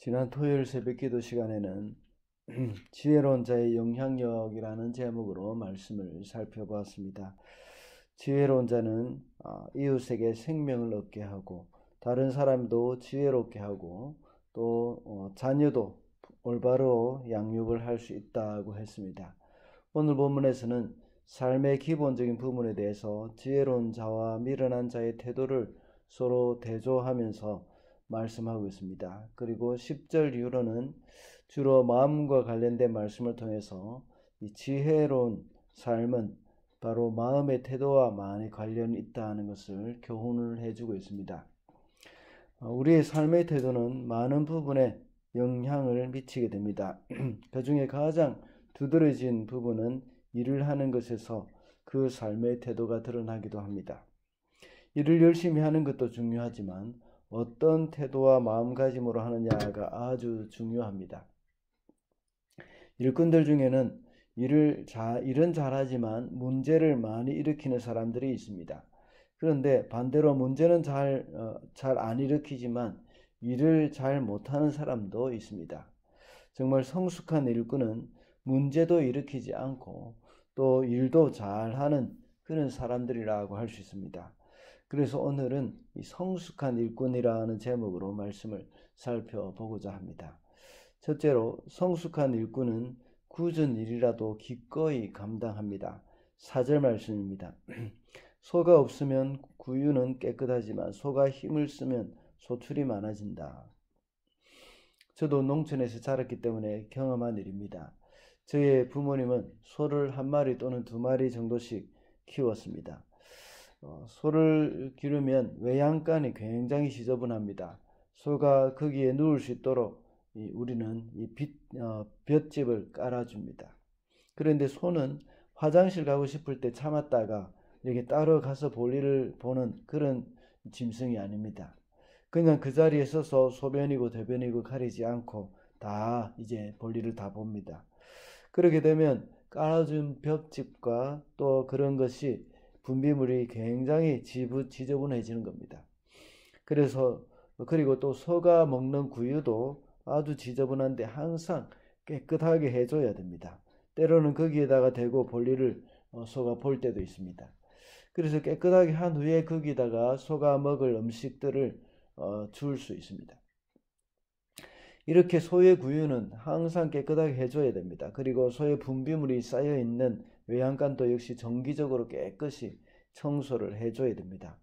지난 토요일 새벽기도 시간에는 지혜로운 자의 영향력이라는 제목으로 말씀을 살펴보았습니다. 지혜로운 자는 이웃에게 생명을 얻게 하고 다른 사람도 지혜롭게 하고 또 자녀도 올바로 양육을 할 수 있다고 했습니다. 오늘 본문에서는 삶의 기본적인 부분에 대해서 지혜로운 자와 미련한 자의 태도를 서로 대조하면서 말씀하고 있습니다. 그리고 10절 이후로는 주로 마음과 관련된 말씀을 통해서 이 지혜로운 삶은 바로 마음의 태도와 많이 관련이 있다는 것을 교훈을 해주고 있습니다. 우리의 삶의 태도는 많은 부분에 영향을 미치게 됩니다. 그 중에 가장 두드러진 부분은 일을 하는 것에서 그 삶의 태도가 드러나기도 합니다. 일을 열심히 하는 것도 중요하지만 어떤 태도와 마음가짐으로 하느냐가 아주 중요합니다. 일꾼들 중에는 일은 잘하지만 문제를 많이 일으키는 사람들이 있습니다. 그런데 반대로 문제는 잘 안 일으키지만 일을 잘 못하는 사람도 있습니다. 정말 성숙한 일꾼은 문제도 일으키지 않고 또 일도 잘하는 그런 사람들이라고 할 수 있습니다. 그래서 오늘은 이 성숙한 일꾼이라는 제목으로 말씀을 살펴보고자 합니다. 첫째로, 성숙한 일꾼은 굳은 일이라도 기꺼이 감당합니다. 4절 말씀입니다. 소가 없으면 구유는 깨끗하지만 소가 힘을 쓰면 소출이 많아진다. 저도 농촌에서 자랐기 때문에 경험한 일입니다. 저의 부모님은 소를 1마리 또는 2마리 정도씩 키웠습니다. 소를 기르면 외양간이 굉장히 지저분합니다. 소가 거기에 누울 수 있도록 우리는 볏짚을 깔아줍니다. 그런데 소는 화장실 가고 싶을 때 참았다가 이렇게 따로 가서 볼일을 보는 그런 짐승이 아닙니다. 그냥 그 자리에 서서 소변이고 대변이고 가리지 않고 다 이제 볼일을 다 봅니다. 그렇게 되면 깔아준 볏짚과 또 그런 것이 분비물이 굉장히 지저분해지는 겁니다. 그리고 또 소가 먹는 구유도 아주 지저분한데 항상 깨끗하게 해줘야 됩니다. 때로는 거기에다가 대고 볼일을 소가 볼 때도 있습니다. 그래서 깨끗하게 한 후에 거기다가 소가 먹을 음식들을 줄 수 있습니다. 이렇게 소의 구유는 항상 깨끗하게 해줘야 됩니다. 그리고 소의 분비물이 쌓여있는 외양간도 역시 정기적으로 깨끗이 청소를 해줘야 됩니다.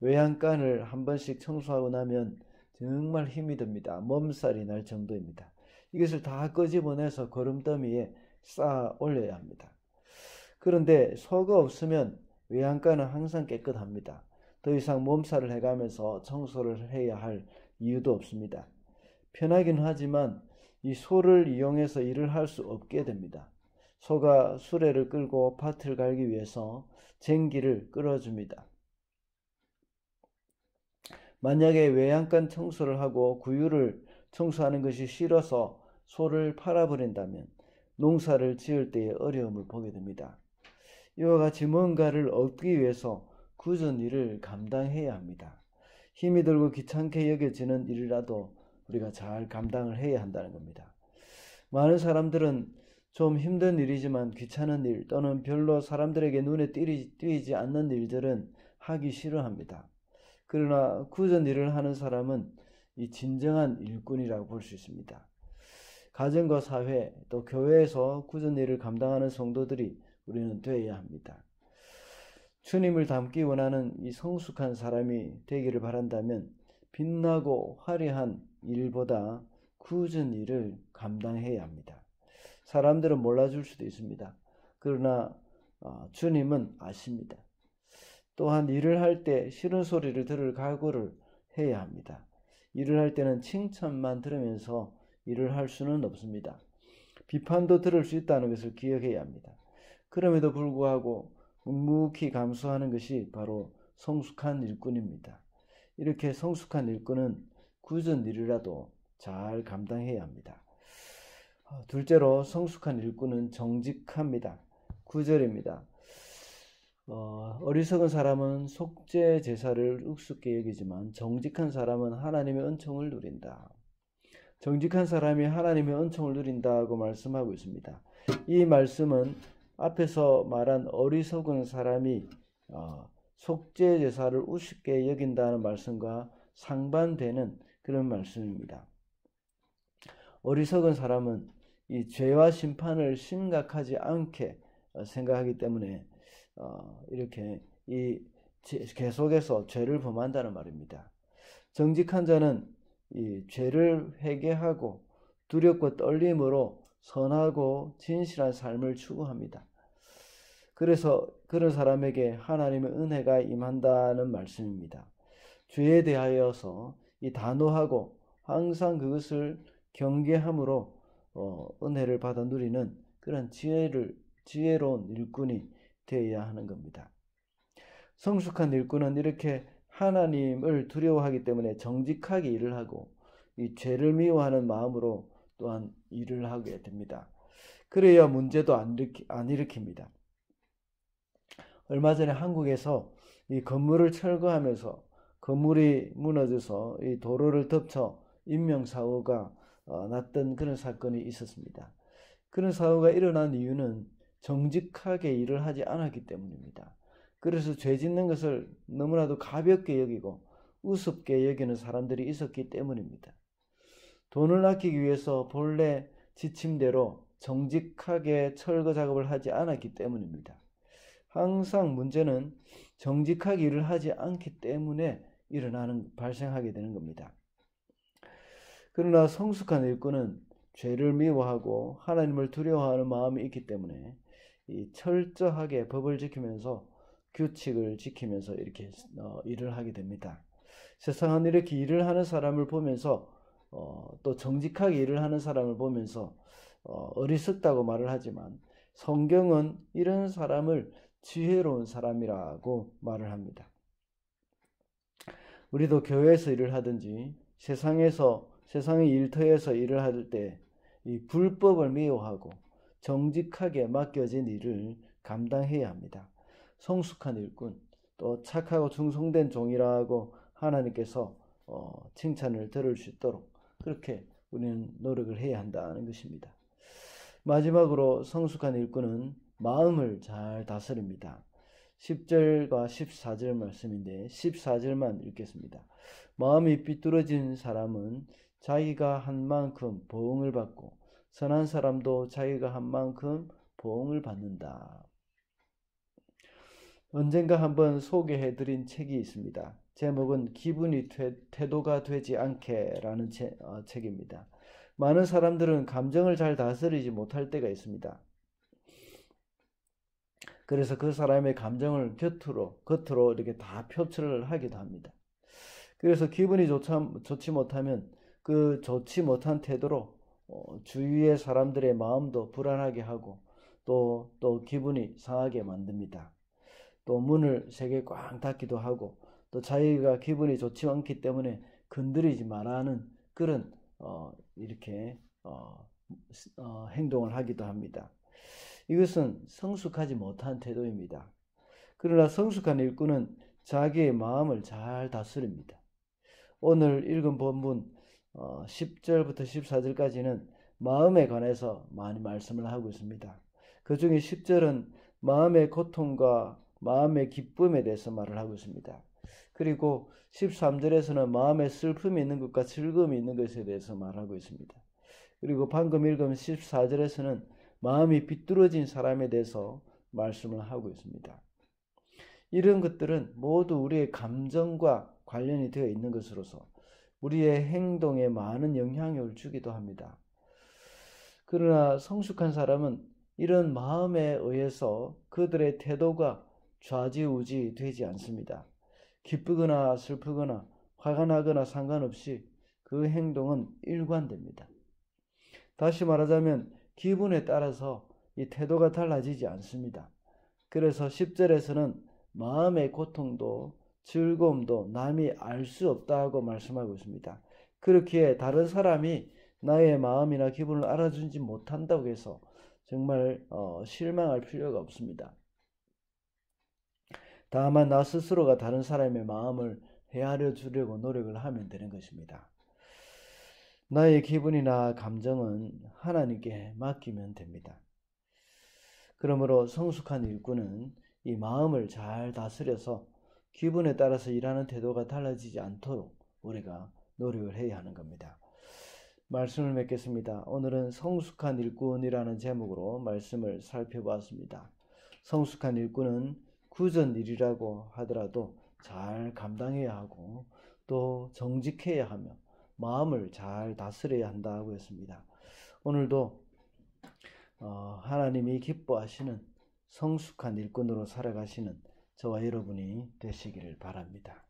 외양간을 한 번씩 청소하고 나면 정말 힘이 듭니다. 몸살이 날 정도입니다. 이것을 다 끄집어내서 거름더미에 쌓아 올려야 합니다. 그런데 소가 없으면 외양간은 항상 깨끗합니다. 더 이상 몸살을 해가면서 청소를 해야 할 이유도 없습니다. 편하긴 하지만 이 소를 이용해서 일을 할 수 없게 됩니다. 소가 수레를 끌고 밭을 갈기 위해서 쟁기를 끌어줍니다. 만약에 외양간 청소를 하고 구유를 청소하는 것이 싫어서 소를 팔아버린다면 농사를 지을 때의 어려움을 보게 됩니다. 이와 같이 뭔가를 얻기 위해서 굳은 일을 감당해야 합니다. 힘이 들고 귀찮게 여겨지는 일이라도 우리가 잘 감당을 해야 한다는 겁니다. 많은 사람들은 좀 힘든 일이지만 귀찮은 일 또는 별로 사람들에게 눈에 띄지 않는 일들은 하기 싫어합니다. 그러나 굳은 일을 하는 사람은 이 진정한 일꾼이라고 볼 수 있습니다. 가정과 사회 또 교회에서 굳은 일을 감당하는 성도들이 우리는 되어야 합니다. 주님을 닮기 원하는 이 성숙한 사람이 되기를 바란다면 빛나고 화려한 일보다 굳은 일을 감당해야 합니다. 사람들은 몰라줄 수도 있습니다. 그러나 주님은 아십니다. 또한 일을 할 때 싫은 소리를 들을 각오를 해야 합니다. 일을 할 때는 칭찬만 들으면서 일을 할 수는 없습니다. 비판도 들을 수 있다는 것을 기억해야 합니다. 그럼에도 불구하고 묵묵히 감수하는 것이 바로 성숙한 일꾼입니다. 이렇게 성숙한 일꾼은 굳은 일이라도 잘 감당해야 합니다. 둘째로, 성숙한 일꾼은 정직합니다. 9절입니다. 어리석은 사람은 속죄 제사를 우습게 여기지만 정직한 사람은 하나님의 은총을 누린다. 정직한 사람이 하나님의 은총을 누린다고 말씀하고 있습니다. 이 말씀은 앞에서 말한 어리석은 사람이 속죄 제사를 우습게 여긴다는 말씀과 상반되는 그런 말씀입니다. 어리석은 사람은 이 죄와 심판을 심각하지 않게 생각하기 때문에 이렇게 계속해서 죄를 범한다는 말입니다. 정직한 자는 이 죄를 회개하고 두렵고 떨림으로 선하고 진실한 삶을 추구합니다. 그래서 그런 사람에게 하나님의 은혜가 임한다는 말씀입니다. 죄에 대하여서 이 단호하고 항상 그것을 경계함으로 은혜를 받아 누리는 그런 지혜로운 일꾼이 되어야 하는 겁니다. 성숙한 일꾼은 이렇게 하나님을 두려워하기 때문에 정직하게 일을 하고 이 죄를 미워하는 마음으로 또한 일을 하게 됩니다. 그래야 문제도 안 일으킵니다. 얼마 전에 한국에서 이 건물을 철거하면서 건물이 무너져서 이 도로를 덮쳐 인명사고가 났던 그런 사건이 있었습니다. 그런 사고가 일어난 이유는 정직하게 일을 하지 않았기 때문입니다. 그래서 죄 짓는 것을 너무나도 가볍게 여기고 우습게 여기는 사람들이 있었기 때문입니다. 돈을 아끼기 위해서 본래 지침대로 정직하게 철거 작업을 하지 않았기 때문입니다. 항상 문제는 정직하게 일을 하지 않기 때문에 발생하게 되는 겁니다. 그러나 성숙한 일꾼은 죄를 미워하고 하나님을 두려워하는 마음이 있기 때문에 이 철저하게 법을 지키면서 규칙을 지키면서 이렇게 일을 하게 됩니다. 세상은 이렇게 일을 하는 사람을 보면서 또 정직하게 일을 하는 사람을 보면서 어리석다고 말을 하지만 성경은 이런 사람을 지혜로운 사람이라고 말을 합니다. 우리도 교회에서 일을 하든지 세상의 일터에서 일을 할 때 이 불법을 미워하고 정직하게 맡겨진 일을 감당해야 합니다. 성숙한 일꾼, 또 착하고 충성된 종이라고 하나님께서 칭찬을 들을 수 있도록 그렇게 우리는 노력을 해야 한다는 것입니다. 마지막으로 성숙한 일꾼은 마음을 잘 다스립니다. 10절과 14절 말씀인데 14절만 읽겠습니다. 마음이 삐뚤어진 사람은 자기가 한 만큼 보응을 받고 선한 사람도 자기가 한 만큼 보응을 받는다. 언젠가 한번 소개해드린 책이 있습니다. 제목은 기분이 태도가 되지 않게라는 책입니다. 많은 사람들은 감정을 잘 다스리지 못할 때가 있습니다. 그래서 그 사람의 감정을 겉으로 이렇게 다 표출을 하기도 합니다. 그래서 기분이 좋지 못하면 그 좋지 못한 태도로 주위의 사람들의 마음도 불안하게 하고 또 기분이 상하게 만듭니다. 또 문을 세게 꽉 닫기도 하고 또 자기가 기분이 좋지 않기 때문에 건드리지 말라는 그런 이렇게 행동을 하기도 합니다. 이것은 성숙하지 못한 태도입니다. 그러나 성숙한 일꾼은 자기의 마음을 잘 다스립니다. 오늘 읽은 본문 10절부터 14절까지는 마음에 관해서 많이 말씀을 하고 있습니다. 그 중에 10절은 마음의 고통과 마음의 기쁨에 대해서 말을 하고 있습니다. 그리고 13절에서는 마음의 슬픔이 있는 것과 즐거움이 있는 것에 대해서 말하고 있습니다. 그리고 방금 읽은 14절에서는 마음이 비뚤어진 사람에 대해서 말씀을 하고 있습니다. 이런 것들은 모두 우리의 감정과 관련이 되어 있는 것으로서 우리의 행동에 많은 영향을 주기도 합니다. 그러나 성숙한 사람은 이런 마음에 의해서 그들의 태도가 좌지우지 되지 않습니다. 기쁘거나 슬프거나 화가 나거나 상관없이 그 행동은 일관됩니다. 다시 말하자면 기분에 따라서 이 태도가 달라지지 않습니다. 그래서 10절에서는 마음의 고통도 즐거움도 남이 알 수 없다고 말씀하고 있습니다. 그렇기에 다른 사람이 나의 마음이나 기분을 알아주지 못한다고 해서 정말 실망할 필요가 없습니다. 다만 나 스스로가 다른 사람의 마음을 헤아려 주려고 노력을 하면 되는 것입니다. 나의 기분이나 감정은 하나님께 맡기면 됩니다. 그러므로 성숙한 일꾼은 이 마음을 잘 다스려서 기분에 따라서 일하는 태도가 달라지지 않도록 우리가 노력을 해야 하는 겁니다. 말씀을 맺겠습니다. 오늘은 성숙한 일꾼이라는 제목으로 말씀을 살펴보았습니다. 성숙한 일꾼은 굳은 일이라고 하더라도 잘 감당해야 하고 또 정직해야 하며 마음을 잘 다스려야 한다고 했습니다. 오늘도 하나님이 기뻐하시는 성숙한 일꾼으로 살아가시는 저와 여러분이 되시기를 바랍니다.